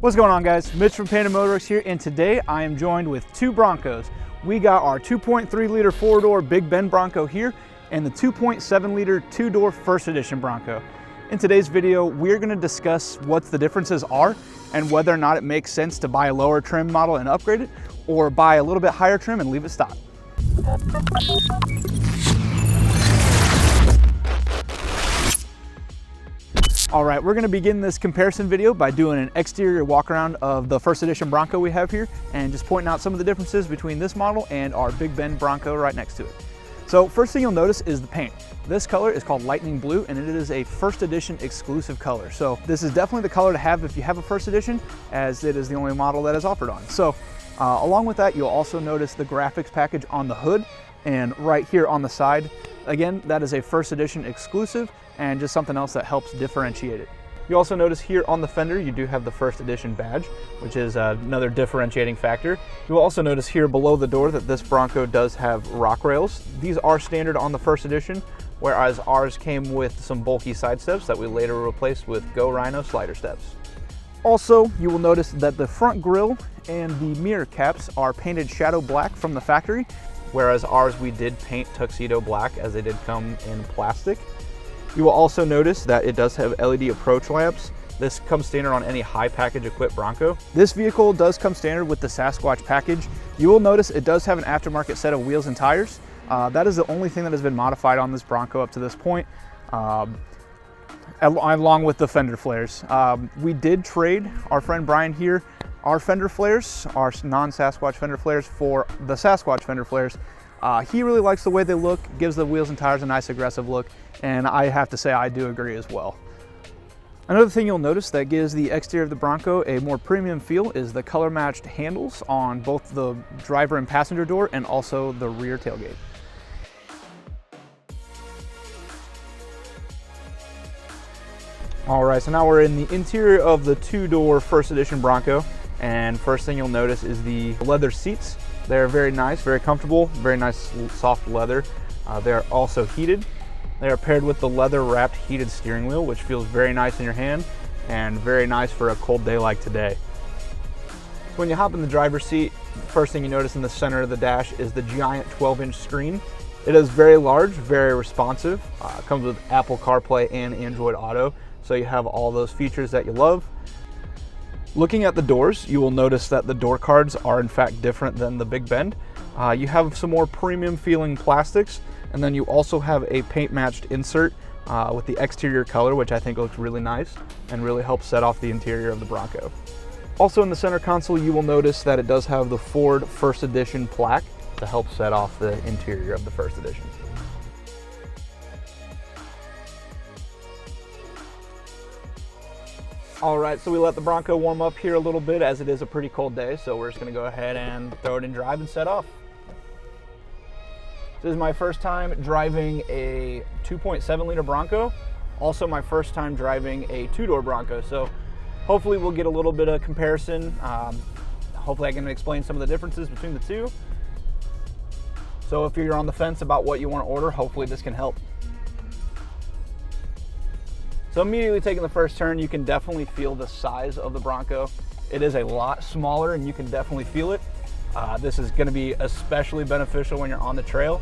What's going on, guys? Mitch from Panda Motorworks here, and today I am joined with two Broncos. We got our 2.3 liter four-door Big Bend Bronco here and the 2.7 liter two-door First Edition Bronco. In today's video, we're going to discuss what the differences are and whether or not it makes sense to buy a lower trim model and upgrade it, or buy a little bit higher trim and leave it stock. All right, we're gonna begin this comparison video by doing an exterior walk around of the First Edition Bronco we have here and just pointing out some of the differences between this model and our Big Bend Bronco right next to it. So first thing you'll notice is the paint. This color is called Lightning Blue and it is a First Edition exclusive color. So this is definitely the color to have if you have a First Edition, as it is the only model that is offered on. So along with that, you'll also notice the graphics package on the hood and right here on the side. Again, that is a First Edition exclusive and just something else that helps differentiate it. You also notice here on the fender, you do have the First Edition badge, which is another differentiating factor. You'll also notice here below the door that this Bronco does have rock rails. These are standard on the First Edition, whereas ours came with some bulky side steps that we later replaced with Go Rhino slider steps. Also, you will notice that the front grille and the mirror caps are painted shadow black from the factory, whereas ours we did paint tuxedo black as they did come in plastic. You will also notice that it does have LED approach lamps. This comes standard on any high package equipped Bronco. This vehicle does come standard with the Sasquatch package. You will notice it does have an aftermarket set of wheels and tires. That is the only thing that has been modified on this Bronco up to this point, along with the fender flares. We did trade our friend Brian here our fender flares, our non-Sasquatch fender flares, for the Sasquatch fender flares. He really likes the way they look, gives the wheels and tires a nice aggressive look, and I have to say I do agree as well. Another thing you'll notice that gives the exterior of the Bronco a more premium feel is the color matched handles on both the driver and passenger door and also the rear tailgate. All right, so now we're in the interior of the two-door First Edition Bronco, and first thing you'll notice is the leather seats. They're very nice, very comfortable, very nice soft leather. They're also heated. They are paired with the leather wrapped heated steering wheel, which feels very nice in your hand and very nice for a cold day like today. When you hop in the driver's seat, first thing you notice in the center of the dash is the giant 12-inch screen. It is very large, very responsive. It comes with Apple CarPlay and Android Auto, so you have all those features that you love. Looking at the doors, you will notice that the door cards are in fact different than the Big Bend. You have some more premium feeling plastics, and then you also have a paint matched insert with the exterior color, which I think looks really nice and really helps set off the interior of the Bronco. Also in the center console, you will notice that it does have the Ford First Edition plaque to help set off the interior of the First Edition. All right, so we let the Bronco warm up here a little bit as it is a pretty cold day, so we're just gonna go ahead and throw it in drive and set off. This is my first time driving a 2.7 liter Bronco, also my first time driving a two-door Bronco, so hopefully we'll get a little bit of comparison. Hopefully I can explain some of the differences between the two. So if you're on the fence about what you want to order, hopefully this can help. So immediately taking the first turn, you can definitely feel the size of the Bronco. It is a lot smaller and you can definitely feel it. This is going to be especially beneficial when you're on the trail.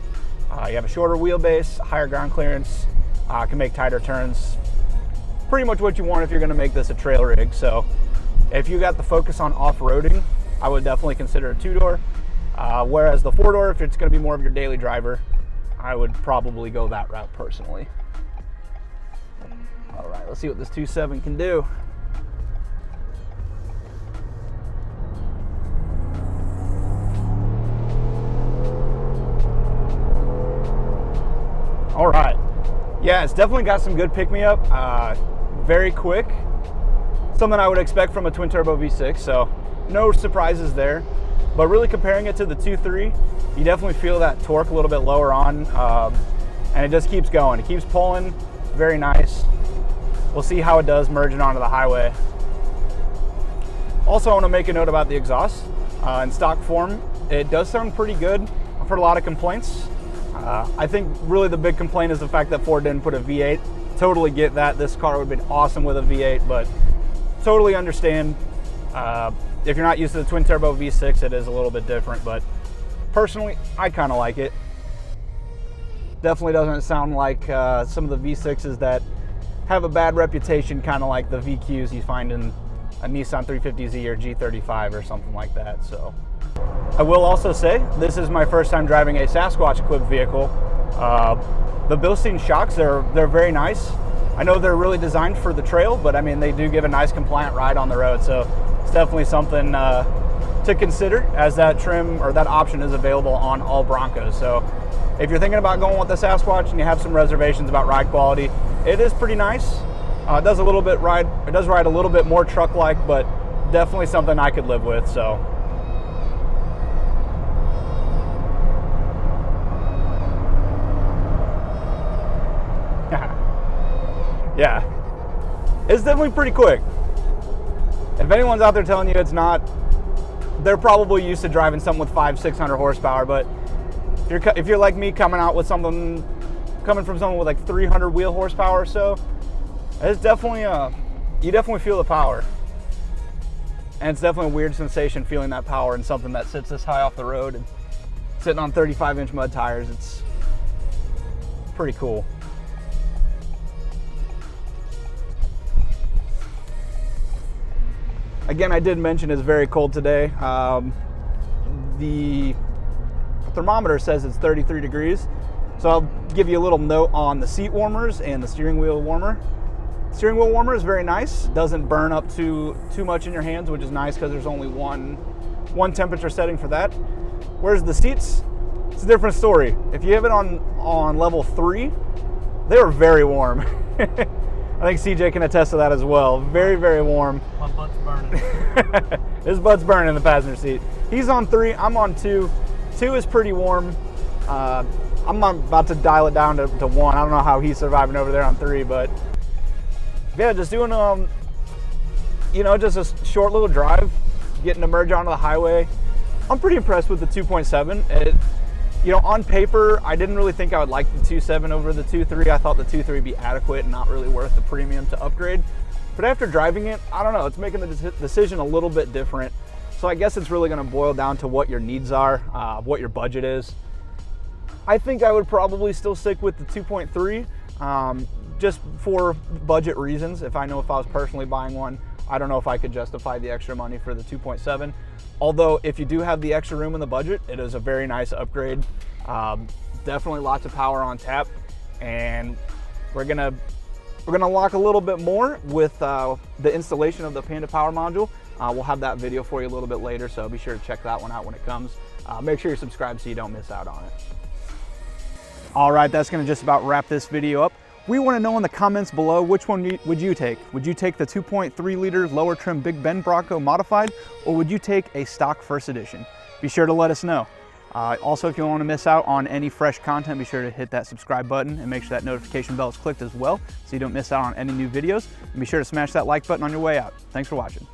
You have a shorter wheelbase, higher ground clearance, can make tighter turns. Pretty much what you want if you're going to make this a trail rig. So if you got the focus on off-roading, I would definitely consider a two-door. Whereas the four-door, if it's going to be more of your daily driver, I would probably go that route personally. All right, let's see what this 2.7 can do. All right, yeah, it's definitely got some good pick-me-up. Very quick, something I would expect from a twin-turbo V6, so no surprises there. But really comparing it to the 2.3, you definitely feel that torque a little bit lower on, and it just keeps going. It keeps pulling, very nice. We'll see how it does merging onto the highway. Also, I want to make a note about the exhaust. In stock form, it does sound pretty good. I've heard a lot of complaints. I think really the big complaint is the fact that Ford didn't put a V8. Totally get that. This car would have been awesome with a V8, but totally understand. If you're not used to the twin turbo V6, it is a little bit different, but personally, I kind of like it. Definitely doesn't sound like some of the V6s that have a bad reputation, kind of like the VQs you find in a Nissan 350Z or G35 or something like that. So I will also say this is my first time driving a Sasquatch equipped vehicle. The Bilstein shocks, they're very nice. I know they're really designed for the trail, but I mean, they do give a nice compliant ride on the road. So it's definitely something to consider, as that trim or that option is available on all Broncos. So if you're thinking about going with the Sasquatch and you have some reservations about ride quality, it is pretty nice. It does ride a little bit more truck-like, but definitely something I could live with. So yeah, it's definitely pretty quick. If anyone's out there telling you it's not, they're probably used to driving something with 500-600 horsepower. But if you're like me, coming from someone with like 300 wheel horsepower or so, it's definitely you definitely feel the power. And it's definitely a weird sensation feeling that power in something that sits this high off the road and sitting on 35-inch mud tires. It's pretty cool. Again, I did mention it's very cold today. The thermometer says it's 33 degrees. So I'll give you a little note on the seat warmers and the steering wheel warmer. Steering wheel warmer is very nice. Doesn't burn up too much in your hands, which is nice because there's only one temperature setting for that. Whereas the seats, it's a different story. If you have it on level 3, they are very warm. I think CJ can attest to that as well. Very, very warm. My butt's burning. His butt's burning in the passenger seat. He's on 3, I'm on 2. 2 is pretty warm. I'm about to dial it down to 1. I don't know how he's surviving over there on 3, but yeah, just doing just a short little drive, getting to merge onto the highway. I'm pretty impressed with the 2.7. On paper, I didn't really think I would like the 2.7 over the 2.3. I thought the 2.3 would be adequate and not really worth the premium to upgrade. But after driving it, I don't know, it's making the decision a little bit different. So I guess it's really going to boil down to what your needs are, what your budget is. I think I would probably still stick with the 2.3, just for budget reasons. If I was personally buying one, I don't know if I could justify the extra money for the 2.7. Although if you do have the extra room in the budget, it is a very nice upgrade. Definitely lots of power on tap, and we're gonna lock a little bit more with the installation of the Panda power module. We'll have that video for you a little bit later, so be sure to check that one out when it comes. Make sure you're subscribed so you don't miss out on it. All right, that's gonna just about wrap this video up. We want to know in the comments below, which one would you take? Would you take the 2.3 liter lower trim Big Bend Bronco modified, or would you take a stock First Edition? Be sure to let us know. Also, if you don't want to miss out on any fresh content, be sure to hit that subscribe button and make sure that notification bell is clicked as well so you don't miss out on any new videos. And be sure to smash that like button on your way out. Thanks for watching.